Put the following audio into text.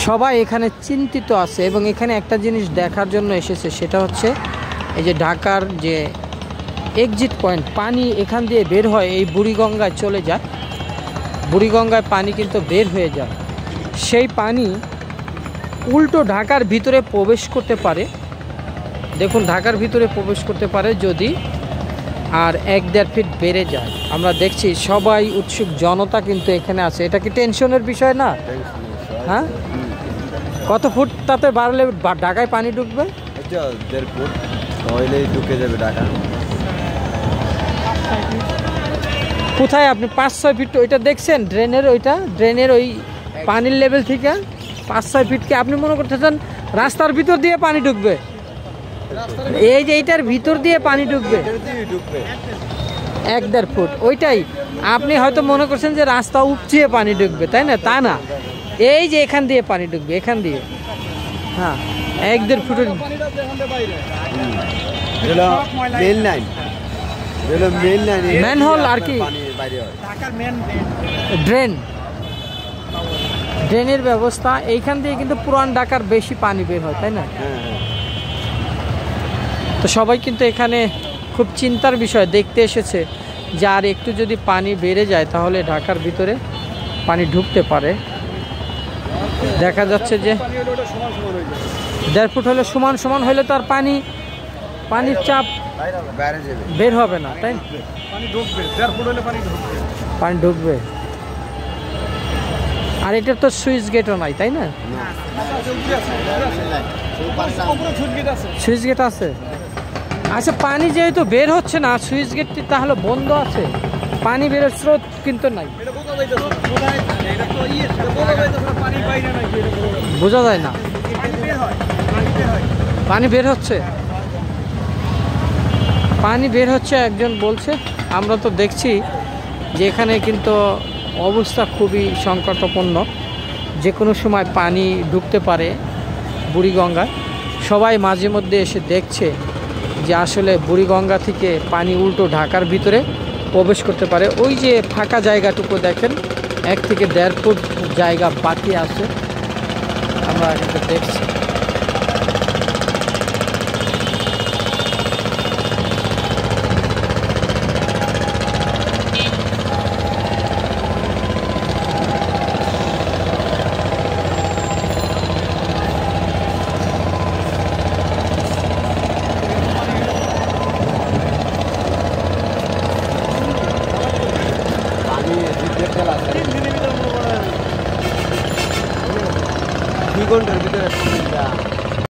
সবাই এখানে চিন্তিত আছে এবং এখানে একটা জিনিস দেখার জন্য এসেছে, সেটা হচ্ছে এই যে ঢাকার যে এক্সিট পয়েন্ট, পানি এখান দিয়ে বের হয় এই বুড়িগঙ্গায় চলে যায়। বুড়িগঙ্গায় পানি কিন্তু বের হয়ে যায়, সেই পানি উল্টো ঢাকার ভিতরে প্রবেশ করতে পারে। দেখুন ঢাকার ভিতরে প্রবেশ করতে পারে যদি আর 1-1.5 ফিট বেড়ে যায়। আমরা দেখছি সবাই উৎসুক জনতা কিন্তু এখানে আছে। এটা কি টেনশনের বিষয় না? হ্যাঁ, কত ফুট তাতে বাড়লে ঢাকায় পানি ঢুকবে? 1.5 ফুট হইলেই ঢুকে যাবে ঢাকা। কোথায় আপনি 5-6 ফিট ওইটা দেখছেন? ড্রেনের ওইটা, ড্রেনের ওই পানির লেভেল থেকে 5-6 ফিটকে আপনি মনে করতেছেন রাস্তার ভিতর দিয়ে পানি ঢুকবে? এই যে এইটার ভিতর দিয়ে পানি ঢুকবে 1-1.5 ফুট, ওইটাই আপনি হয়তো মনে করছেন যে রাস্তা উপচিয়ে পানি ঢুকবে, তাই না? তা না, এই যে এখান দিয়ে পানি ঢুকবে, এখান দিয়ে। হ্যাঁ, 1-1.5 ফুটের ম্যানহোল আর কি, ড্রেন, ড্রেনের ব্যবস্থা এইখান দিয়ে কিন্তু পুরান ঢাকার বেশি পানি বের হয়, তাই না? তো সবাই কিন্তু এখানে খুব চিন্তার বিষয় দেখতে এসেছে যে আর একটু যদি পানি বেড়ে যায় তাহলে ঢাকার ভিতরে পানি ঢুকতে পারে। দেখা যাচ্ছে যে 1.5 ফুট হলে সমান সমান হলে তো আর পানির চাপ বের হবে না, তাই না? পানি ঢুকবে। আর এটার তো সুইচ গেটও নাই, তাই না? সুইচ গেট আছে। আচ্ছা, পানি যেহেতু বের হচ্ছে না, সুইচ গেটটি তাহলে বন্ধ আছে, পানি বেরোর স্রোত কিন্তু নাই, বোঝা যায় না। পানি বের হচ্ছে, পানি বের হচ্ছে একজন বলছে। আমরা তো দেখছি যে এখানে কিন্তু অবস্থা খুবই সংকটাপন্ন, যে কোনো সময় পানি ঢুকতে পারে বুড়িগঙ্গায়। সবাই মাঝে মধ্যে এসে দেখছে যে আসলে বুড়িগঙ্গা থেকে পানি উল্টো ঢাকার ভিতরে প্রবেশ করতে পারে। ওই যে ফাঁকা জায়গাটুকু দেখেন, 1 থেকে 1.5 ফুট জায়গা বাকি আছে, আমরা কিন্তু দেখছি। দুই ঘন্টার ভিতরে